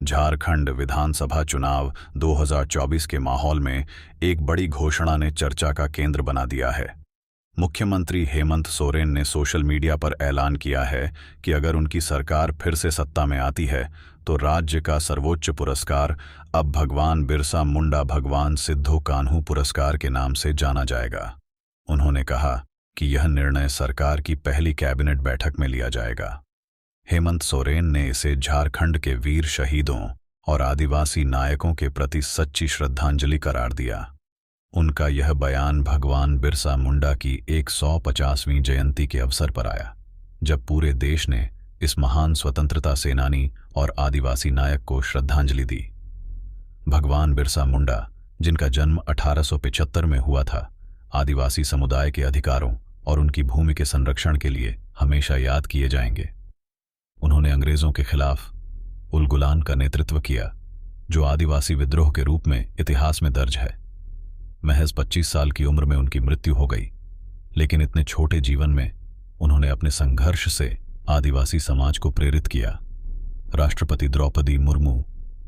झारखंड विधानसभा चुनाव 2024 के माहौल में एक बड़ी घोषणा ने चर्चा का केंद्र बना दिया है। मुख्यमंत्री हेमंत सोरेन ने सोशल मीडिया पर ऐलान किया है कि अगर उनकी सरकार फिर से सत्ता में आती है तो राज्य का सर्वोच्च पुरस्कार अब भगवान बिरसा मुंडा भगवान सिद्धो कान्हू पुरस्कार के नाम से जाना जाएगा। उन्होंने कहा कि यह निर्णय सरकार की पहली कैबिनेट बैठक में लिया जाएगा। हेमंत सोरेन ने इसे झारखंड के वीर शहीदों और आदिवासी नायकों के प्रति सच्ची श्रद्धांजलि करार दिया। उनका यह बयान भगवान बिरसा मुंडा की 150वीं जयंती के अवसर पर आया, जब पूरे देश ने इस महान स्वतंत्रता सेनानी और आदिवासी नायक को श्रद्धांजलि दी। भगवान बिरसा मुंडा, जिनका जन्म 1875 में हुआ था, आदिवासी समुदाय के अधिकारों और उनकी भूमि के संरक्षण के लिए हमेशा याद किए जाएंगे। उन्होंने अंग्रेजों के खिलाफ उलगुलान का नेतृत्व किया, जो आदिवासी विद्रोह के रूप में इतिहास में दर्ज है। महज 25 साल की उम्र में उनकी मृत्यु हो गई, लेकिन इतने छोटे जीवन में उन्होंने अपने संघर्ष से आदिवासी समाज को प्रेरित किया। राष्ट्रपति द्रौपदी मुर्मू,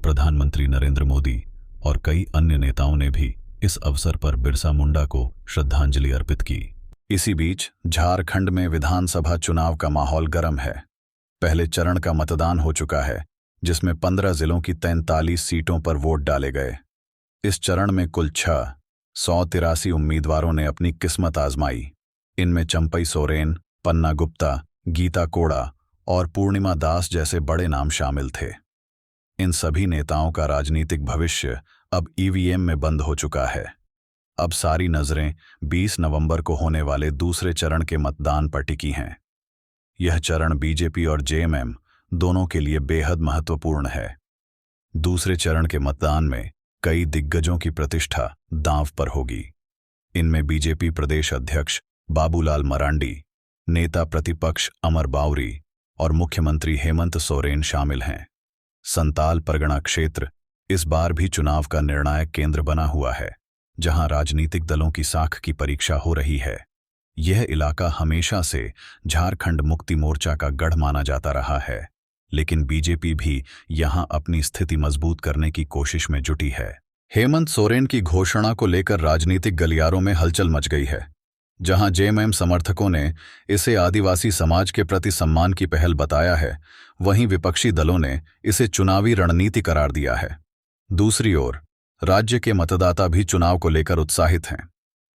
प्रधानमंत्री नरेंद्र मोदी और कई अन्य नेताओं ने भी इस अवसर पर बिरसा मुंडा को श्रद्धांजलि अर्पित की। इसी बीच झारखंड में विधानसभा चुनाव का माहौल गर्म है। पहले चरण का मतदान हो चुका है, जिसमें 15 जिलों की 43 सीटों पर वोट डाले गए। इस चरण में कुल 183 उम्मीदवारों ने अपनी किस्मत आजमाई। इनमें चंपई सोरेन, पन्ना गुप्ता, गीता कोड़ा और पूर्णिमा दास जैसे बड़े नाम शामिल थे। इन सभी नेताओं का राजनीतिक भविष्य अब ईवीएम में बंद हो चुका है। अब सारी नजरें 20 नवंबर को होने वाले दूसरे चरण के मतदान पर टिकी हैं। यह चरण बीजेपी और जेएमएम दोनों के लिए बेहद महत्वपूर्ण है। दूसरे चरण के मतदान में कई दिग्गजों की प्रतिष्ठा दांव पर होगी। इनमें बीजेपी प्रदेश अध्यक्ष बाबूलाल मरांडी, नेता प्रतिपक्ष अमर बावरी और मुख्यमंत्री हेमंत सोरेन शामिल हैं। संताल परगना क्षेत्र इस बार भी चुनाव का निर्णायक केंद्र बना हुआ है, जहां राजनीतिक दलों की साख की परीक्षा हो रही है। यह इलाका हमेशा से झारखंड मुक्ति मोर्चा का गढ़ माना जाता रहा है, लेकिन बीजेपी भी यहां अपनी स्थिति मजबूत करने की कोशिश में जुटी है। हेमंत सोरेन की घोषणा को लेकर राजनीतिक गलियारों में हलचल मच गई है। जहां जेएमएम समर्थकों ने इसे आदिवासी समाज के प्रति सम्मान की पहल बताया है, वहीं विपक्षी दलों ने इसे चुनावी रणनीति करार दिया है। दूसरी ओर राज्य के मतदाता भी चुनाव को लेकर उत्साहित हैं।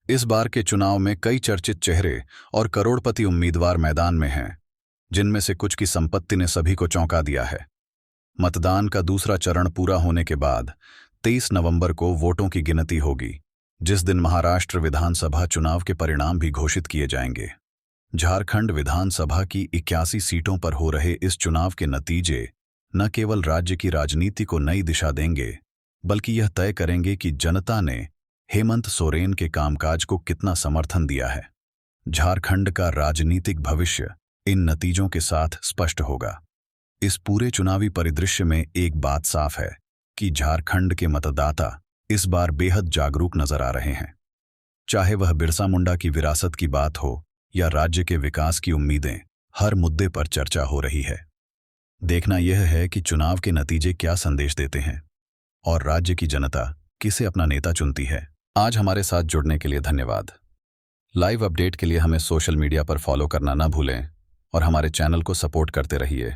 इस बार के चुनाव में कई चर्चित चेहरे और करोड़पति उम्मीदवार मैदान में हैं, जिनमें से कुछ की संपत्ति ने सभी को चौंका दिया है। मतदान का दूसरा चरण पूरा होने के बाद 23 नवंबर को वोटों की गिनती होगी, जिस दिन महाराष्ट्र विधानसभा चुनाव के परिणाम भी घोषित किए जाएंगे। झारखंड विधानसभा की 81 सीटों पर हो रहे इस चुनाव के नतीजे न केवल राज्य की राजनीति को नई दिशा देंगे, बल्कि यह तय करेंगे कि जनता ने हेमंत सोरेन के कामकाज को कितना समर्थन दिया है। झारखंड का राजनीतिक भविष्य इन नतीजों के साथ स्पष्ट होगा। इस पूरे चुनावी परिदृश्य में एक बात साफ है कि झारखंड के मतदाता इस बार बेहद जागरूक नजर आ रहे हैं। चाहे वह बिरसा मुंडा की विरासत की बात हो या राज्य के विकास की उम्मीदें, हर मुद्दे पर चर्चा हो रही है। देखना यह है कि चुनाव के नतीजे क्या संदेश देते हैं और राज्य की जनता किसे अपना नेता चुनती है। आज हमारे साथ जुड़ने के लिए धन्यवाद। लाइव अपडेट के लिए हमें सोशल मीडिया पर फॉलो करना न भूलें और हमारे चैनल को सपोर्ट करते रहिए।